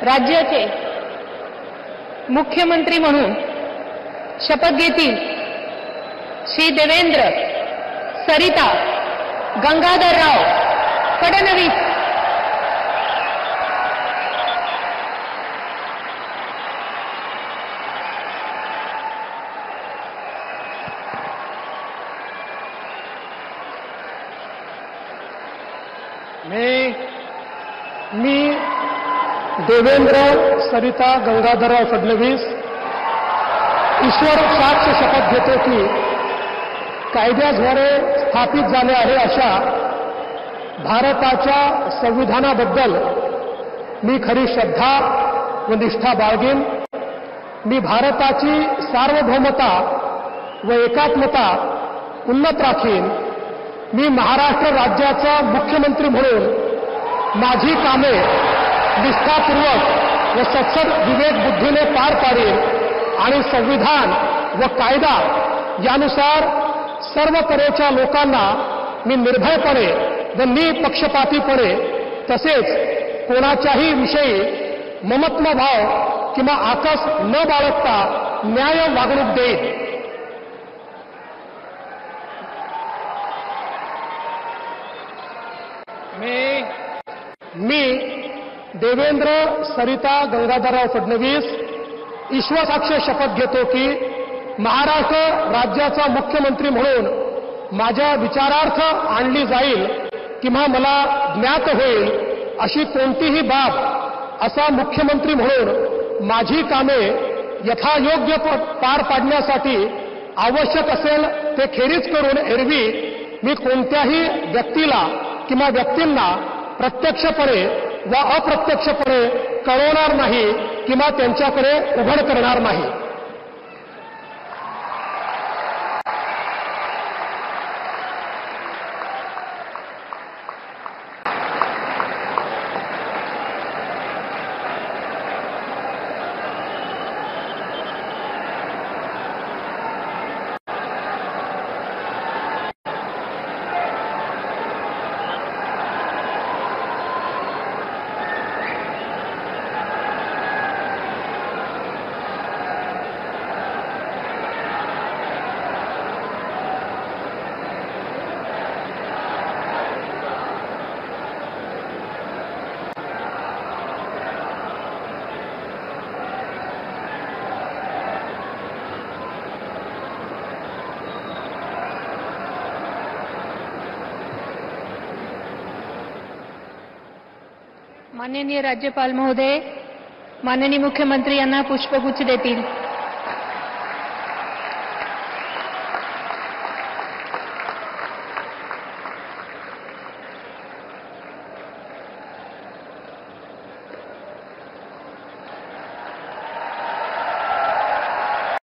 राज्याचे मुख्यमंत्री म्हणून शपथ घेतील श्री देवेंद्र सरिता गंगाधरराव फडणवीस। मी देवेंद्र सरिता गंगाधरराव फडणवीस ईश्वर साक्ष शपथ घेतो की कायद्याद्वारे स्थापित झाले आहे अशा भारताच्या संविधानाबद्दल मी खरी श्रद्धा व निष्ठा बाळगेन। मी भारताची सार्वभौमता व एकात्मता उन्नत राखीन। मी महाराष्ट्र राज्याचा मुख्यमंत्री म्हणून माझी कामे निष्ठापूर्वक व सत्सद विवेक बुद्धीने पार पाडेन आणि संविधान व कायदा यानुसार सर्व तऱ्हेच्या लोकांना मी निर्भयपणे व निपक्षपातीपणे तसेच कोणाच्याही विषयी ममत्वभाव किंवा आकस न बाळगता न्याय वागणूक देईन। मी देवेंद्र सरिता गंगाधरराव फडणवीस ईश्वरसाक्ष शपथ घेतो की महाराष्ट्र राज्याचा मुख्यमंत्री म्हणून माझ्या विचारार्थ आणली जाईल किंवा मला ज्ञात होईल अशी कोणतीही बाब असा मुख्यमंत्री म्हणून माझी कामे यथायोग्य पार पाडण्यासाठी आवश्यक असेल ते खेरीज करून एरवी मी कोणत्याही व्यक्तीला किंवा व्यक्तींना प्रत्यक्षपणे व अप्रत्यक्षपणे कळवणार नाही किंवा त्यांच्याकडे उघड करणार नाही। माननीय राज्यपाल महोदय, माननीय मुख्यमंत्री यांना पुष्पगुच्छ देतील।